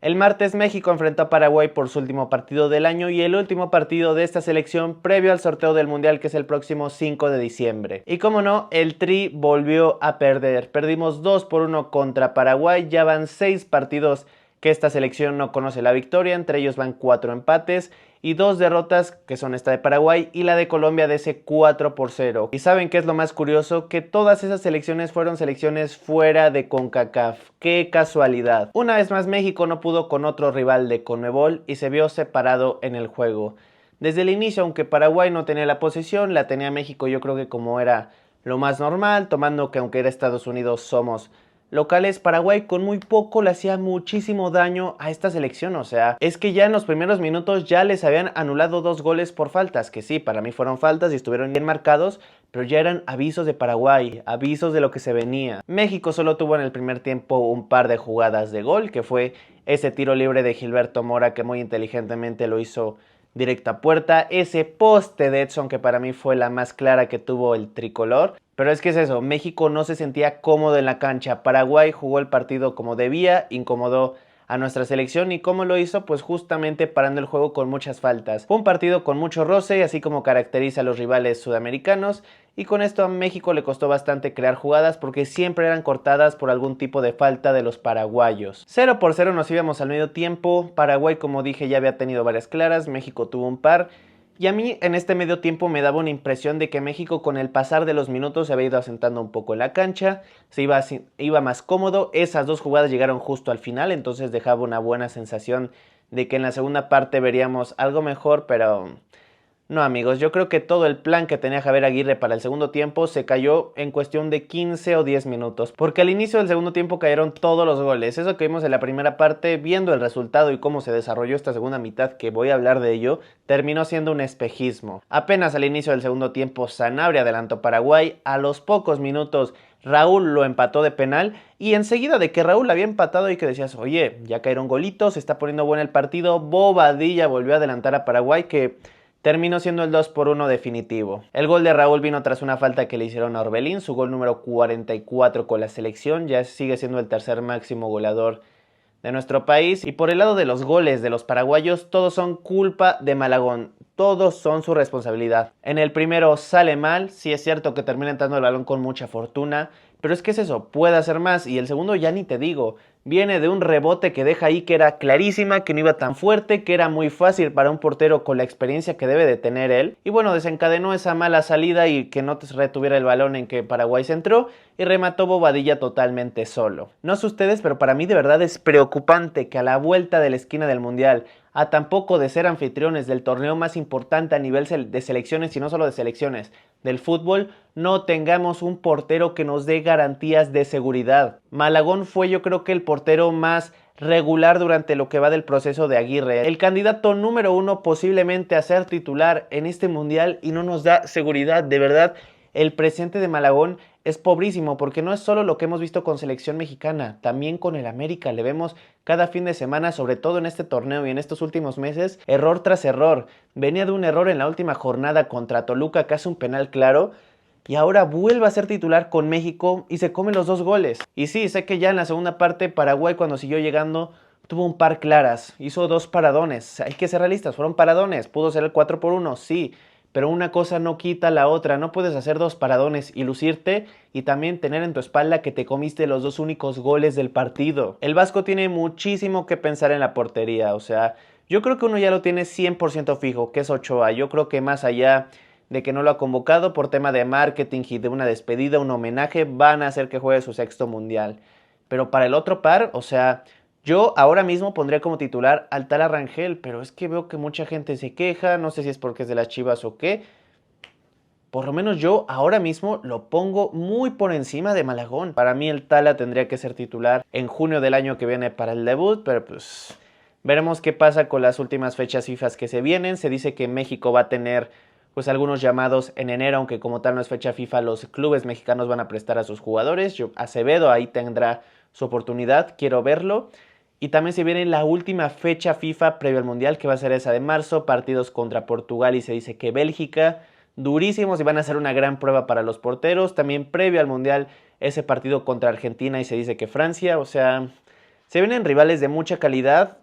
El martes México enfrentó a Paraguay por su último partido del año y el último partido de esta selección previo al sorteo del Mundial, que es el próximo 5 de diciembre. Y como no, el Tri volvió a perder. Perdimos 2-1 contra Paraguay. Ya van 6 partidos que esta selección no conoce la victoria, entre ellos van 4 empates y 2 derrotas, que son esta de Paraguay y la de Colombia de ese 4-0. ¿Y saben qué es lo más curioso? Que todas esas selecciones fueron selecciones fuera de CONCACAF. ¡Qué casualidad! Una vez más México no pudo con otro rival de CONMEBOL y se vio separado en el juego. Desde el inicio, aunque Paraguay no tenía la posesión, la tenía México, yo creo que como era lo más normal, tomando que aunque era Estados Unidos somos locales. Paraguay con muy poco le hacía muchísimo daño a esta selección. O sea, es que ya en los primeros minutos ya les habían anulado 2 goles por faltas, que sí, para mí fueron faltas y estuvieron bien marcados, pero ya eran avisos de Paraguay, avisos de lo que se venía. México solo tuvo en el primer tiempo un par de jugadas de gol, que fue ese tiro libre de Gilberto Mora que muy inteligentemente lo hizo directa a puerta, ese poste de Edson que para mí fue la más clara que tuvo el tricolor. Pero es que es eso, México no se sentía cómodo en la cancha. Paraguay jugó el partido como debía, incomodó a nuestra selección. ¿Y cómo lo hizo? Pues justamente parando el juego con muchas faltas. Fue un partido con mucho roce, así como caracteriza a los rivales sudamericanos, y con esto a México le costó bastante crear jugadas porque siempre eran cortadas por algún tipo de falta de los paraguayos. 0-0 nos íbamos al medio tiempo. Paraguay, como dije, ya había tenido varias claras, México tuvo un par. Y a mí en este medio tiempo me daba una impresión de que México con el pasar de los minutos se había ido asentando un poco en la cancha, se iba más cómodo. Esas 2 jugadas llegaron justo al final, entonces dejaba una buena sensación de que en la segunda parte veríamos algo mejor, pero no, amigos, yo creo que todo el plan que tenía Javier Aguirre para el segundo tiempo se cayó en cuestión de 15 o 10 minutos, porque al inicio del segundo tiempo cayeron todos los goles. Eso que vimos en la primera parte, viendo el resultado y cómo se desarrolló esta segunda mitad, que voy a hablar de ello, terminó siendo un espejismo. Apenas al inicio del segundo tiempo, Sanabria adelantó Paraguay. A los pocos minutos, Raúl lo empató de penal, y enseguida de que Raúl había empatado y que decías, oye, ya cayeron golitos, se está poniendo bueno el partido, Bobadilla volvió a adelantar a Paraguay, que terminó siendo el 2-1 definitivo. El gol de Raúl vino tras una falta que le hicieron a Orbelín, su gol número 44 con la selección, ya sigue siendo el tercer máximo goleador de nuestro país. Y por el lado de los goles de los paraguayos, todos son culpa de Malagón, todos son su responsabilidad. En el primero sale mal, sí es cierto que termina entrando el balón con mucha fortuna, pero es que es eso, puede hacer más. Y el segundo ya ni te digo, viene de un rebote que deja ahí que era clarísima, que no iba tan fuerte, que era muy fácil para un portero con la experiencia que debe de tener él. Y bueno, desencadenó esa mala salida y que no te retuviera el balón en que Paraguay se entró y remató Bobadilla totalmente solo. No sé ustedes, pero para mí de verdad es preocupante que a la vuelta de la esquina del Mundial, a tan poco de ser anfitriones del torneo más importante a nivel de selecciones y no solo de selecciones, del fútbol, no tengamos un portero que nos dé garantías de seguridad. Malagón fue, yo creo que el portero más regular durante lo que va del proceso de Aguirre, el candidato número 1 posiblemente a ser titular en este mundial, y no nos da seguridad. De verdad, el presente de Malagón es pobrísimo, porque no es solo lo que hemos visto con selección mexicana, también con el América le vemos cada fin de semana, sobre todo en este torneo y en estos últimos meses, error tras error. Venía de un error en la última jornada contra Toluca, que hace un penal claro, y ahora vuelve a ser titular con México y se come los 2 goles. Y sí, sé que ya en la segunda parte Paraguay, cuando siguió llegando, tuvo un par claras, hizo 2 paradones. Hay que ser realistas, fueron paradones, pudo ser el 4-1, sí, pero una cosa no quita la otra. No puedes hacer 2 paradones y lucirte y también tener en tu espalda que te comiste los 2 únicos goles del partido. El Vasco tiene muchísimo que pensar en la portería, o sea, yo creo que uno ya lo tiene 100% fijo, que es Ochoa. Yo creo que más allá de que no lo ha convocado por tema de marketing y de una despedida, un homenaje, van a hacer que juegue su 6º mundial. Pero para el otro par, o sea, yo ahora mismo pondría como titular al Tala Rangel, pero es que veo que mucha gente se queja, no sé si es porque es de las Chivas o qué. Por lo menos yo ahora mismo lo pongo muy por encima de Malagón. Para mí el Tala tendría que ser titular en junio del año que viene para el debut, pero pues veremos qué pasa con las últimas fechas FIFA que se vienen. Se dice que México va a tener pues algunos llamados en enero, aunque como tal no es fecha FIFA, los clubes mexicanos van a prestar a sus jugadores. Acevedo ahí tendrá su oportunidad, quiero verlo. Y también se viene la última fecha FIFA previo al Mundial, que va a ser esa de marzo, partidos contra Portugal y se dice que Bélgica, durísimos y van a ser una gran prueba para los porteros. También previo al Mundial ese partido contra Argentina y se dice que Francia, o sea, Se vienen rivales de mucha calidad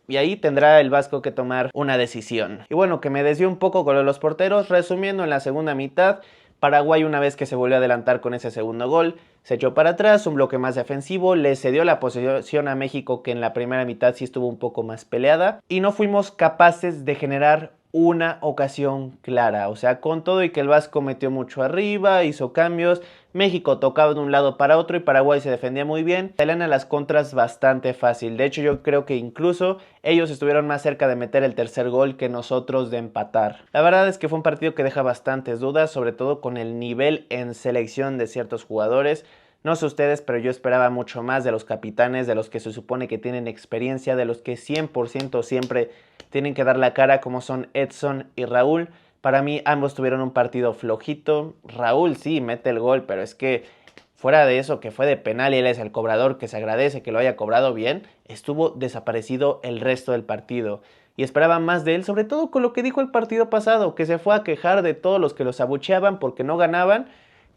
y ahí tendrá el Vasco que tomar una decisión. Y bueno, que me desvió un poco con los porteros. Resumiendo, en la segunda mitad, Paraguay, una vez que se volvió a adelantar con ese segundo gol, se echó para atrás, un bloque más defensivo, le cedió la posesión a México, que en la primera mitad sí estuvo un poco más peleada, y no fuimos capaces de generar una ocasión clara. O sea, con todo y que el Vasco metió mucho arriba, hizo cambios, México tocaba de un lado para otro y Paraguay se defendía muy bien, salían a las contras bastante fácil. De hecho, yo creo que incluso ellos estuvieron más cerca de meter el tercer gol que nosotros de empatar. La verdad es que fue un partido que deja bastantes dudas, sobre todo con el nivel en selección de ciertos jugadores. No sé ustedes, pero yo esperaba mucho más de los capitanes, de los que se supone que tienen experiencia, de los que 100% siempre tienen que dar la cara, como son Edson y Raúl. Para mí ambos tuvieron un partido flojito. Raúl sí mete el gol, pero es que fuera de eso, que fue de penal y él es el cobrador, que se agradece que lo haya cobrado bien, estuvo desaparecido el resto del partido. Y esperaba más de él, sobre todo con lo que dijo el partido pasado, que se fue a quejar de todos los que los abucheaban porque no ganaban.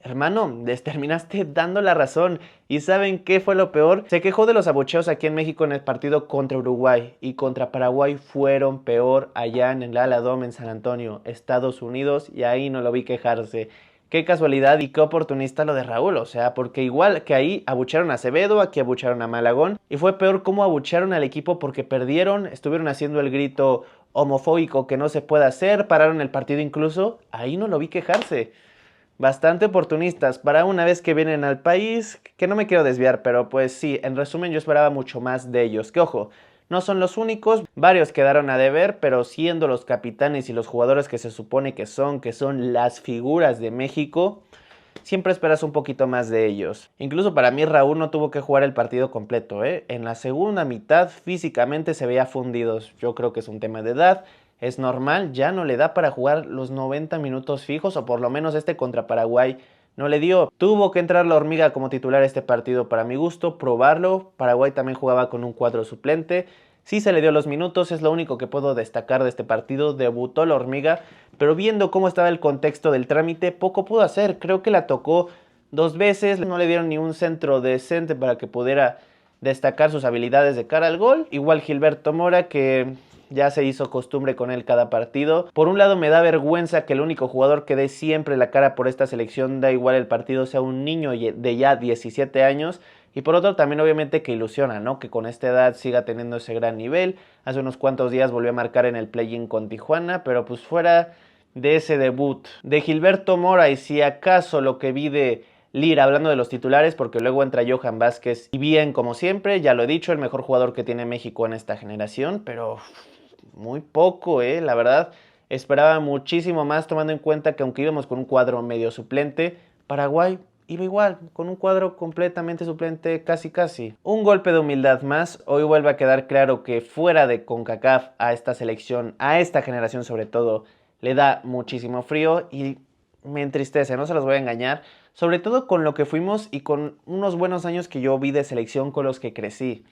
Hermano, les terminaste dando la razón. ¿Y saben qué fue lo peor? Se quejó de los abucheos aquí en México en el partido contra Uruguay, y contra Paraguay fueron peor allá en el Aladome en San Antonio, Estados Unidos, y ahí no lo vi quejarse. Qué casualidad y qué oportunista lo de Raúl, o sea, porque igual que ahí abuchearon a Acevedo, aquí abuchearon a Malagón, y fue peor cómo abuchearon al equipo porque perdieron, estuvieron haciendo el grito homofóbico que no se puede hacer, pararon el partido incluso, ahí no lo vi quejarse. Bastante oportunistas para una vez que vienen al país, que no me quiero desviar, pero pues sí, en resumen yo esperaba mucho más de ellos, que ojo, no son los únicos, varios quedaron a deber, pero siendo los capitanes y los jugadores que se supone que son las figuras de México, siempre esperas un poquito más de ellos. Incluso para mí Raúl no tuvo que jugar el partido completo, ¿eh? En la segunda mitad físicamente se veía fundidos, yo creo que es un tema de edad. Es normal, ya no le da para jugar los 90 minutos fijos, o por lo menos este contra Paraguay no le dio. Tuvo que entrar la hormiga como titular este partido para mi gusto, probarlo. Paraguay también jugaba con un cuadro suplente. Sí se le dio los minutos, es lo único que puedo destacar de este partido. Debutó la hormiga, pero viendo cómo estaba el contexto del trámite, poco pudo hacer. Creo que la tocó 2 veces, no le dieron ni un centro decente para que pudiera destacar sus habilidades de cara al gol. Igual Gilberto Mora, que ya se hizo costumbre con él cada partido. Por un lado me da vergüenza que el único jugador que dé siempre la cara por esta selección, da igual el partido, sea un niño de ya 17 años. Y por otro también obviamente que ilusiona, ¿no? Que con esta edad siga teniendo ese gran nivel. Hace unos cuantos días volvió a marcar en el play-in con Tijuana, pero pues fuera de ese debut de Gilberto Mora, y si acaso lo que vi de Lira, hablando de los titulares, porque luego entra Johan Vázquez, y bien como siempre, ya lo he dicho, el mejor jugador que tiene México en esta generación, pero muy poco, la verdad. Esperaba muchísimo más, tomando en cuenta que aunque íbamos con un cuadro medio suplente, Paraguay iba igual, con un cuadro completamente suplente, casi casi. Un golpe de humildad más. Hoy vuelve a quedar claro que fuera de CONCACAF a esta selección, a esta generación sobre todo, le da muchísimo frío y me entristece, no se los voy a engañar. Sobre todo con lo que fuimos y con unos buenos años que yo vi de selección con los que crecí.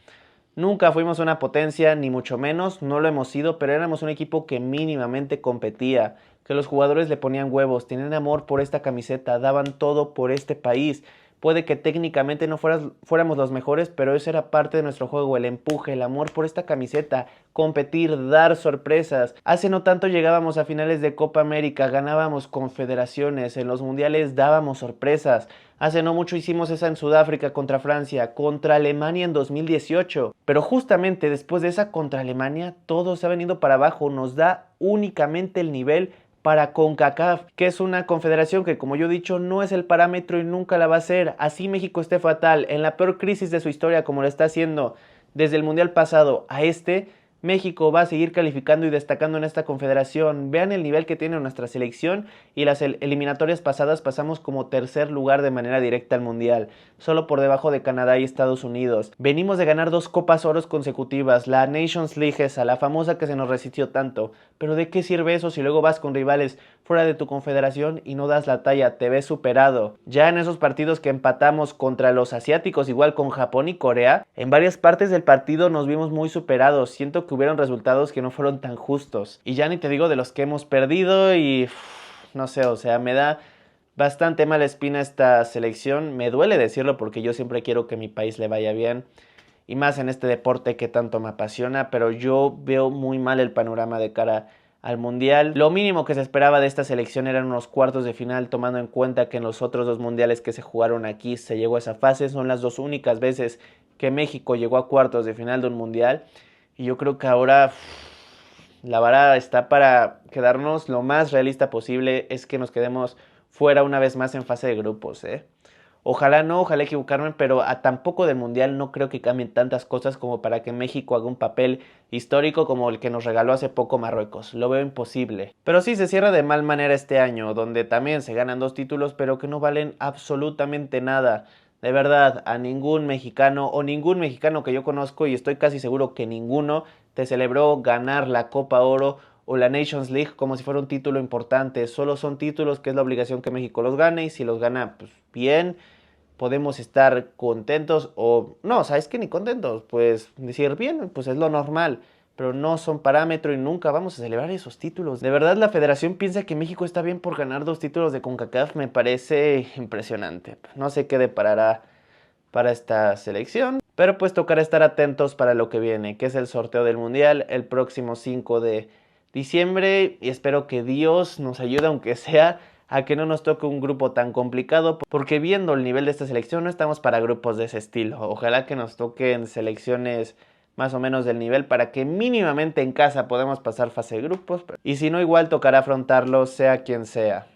Nunca fuimos una potencia, ni mucho menos, no lo hemos sido, pero éramos un equipo que mínimamente competía, que los jugadores le ponían huevos, tenían amor por esta camiseta, daban todo por este país. Puede que técnicamente no fuéramos los mejores, pero eso era parte de nuestro juego, el empuje, el amor por esta camiseta, competir, dar sorpresas. Hace no tanto llegábamos a finales de Copa América, ganábamos confederaciones, en los mundiales dábamos sorpresas. Hace no mucho hicimos esa en Sudáfrica contra Francia, contra Alemania en 2018. Pero justamente después de esa contra Alemania, todo se ha venido para abajo, nos da únicamente el nivel para CONCACAF, que es una confederación que, como yo he dicho, no es el parámetro y nunca la va a ser. Así México esté fatal, en la peor crisis de su historia, como lo está haciendo desde el Mundial pasado a este, México va a seguir calificando y destacando en esta confederación. Vean el nivel que tiene nuestra selección, y las eliminatorias pasadas pasamos como tercer lugar de manera directa al Mundial, solo por debajo de Canadá y Estados Unidos. Venimos de ganar 2 Copas Oros consecutivas, la Nations League esa, la famosa que se nos resistió tanto. Pero ¿de qué sirve eso si luego vas con rivales fuera de tu confederación y no das la talla? Te ves superado. Ya en esos partidos que empatamos contra los asiáticos, igual con Japón y Corea, en varias partes del partido nos vimos muy superados. Siento que hubieron resultados que no fueron tan justos. Y ya ni te digo de los que hemos perdido y no sé, o sea, me da bastante mala espina esta selección. Me duele decirlo porque yo siempre quiero que mi país le vaya bien. y más en este deporte que tanto me apasiona, pero yo veo muy mal el panorama de cara al Mundial. Lo mínimo que se esperaba de esta selección eran unos cuartos de final, tomando en cuenta que en los otros 2 mundiales que se jugaron aquí se llegó a esa fase. Son las 2 únicas veces que México llegó a cuartos de final de un mundial, y yo creo que ahora la vara está para quedarnos lo más realista posible, es que nos quedemos fuera una vez más en fase de grupos, ¿eh? Ojalá no, ojalá equivocarme, pero a tan poco del Mundial no creo que cambien tantas cosas como para que México haga un papel histórico como el que nos regaló hace poco Marruecos. Lo veo imposible. Pero sí se cierra de mal manera este año, donde también se ganan 2 títulos, pero que no valen absolutamente nada. De verdad, a ningún mexicano o ningún mexicano que yo conozco, y estoy casi seguro que ninguno, te celebró ganar la Copa Oro o la Nations League como si fuera un título importante. Solo son títulos que es la obligación que México los gane, y si los gana, pues bien, podemos estar contentos o no, ¿sabes qué? Ni contentos, pues decir bien, pues es lo normal, pero no son parámetro y nunca vamos a celebrar esos títulos. De verdad la federación piensa que México está bien por ganar 2 títulos de CONCACAF, me parece impresionante. No sé qué deparará para esta selección, pero pues tocará estar atentos para lo que viene, que es el sorteo del Mundial el próximo 5 de diciembre, y espero que Dios nos ayude, aunque sea a que no nos toque un grupo tan complicado, porque viendo el nivel de esta selección no estamos para grupos de ese estilo. Ojalá que nos toquen selecciones más o menos del nivel para que mínimamente en casa podamos pasar fase de grupos, y si no, igual tocará afrontarlo sea quien sea.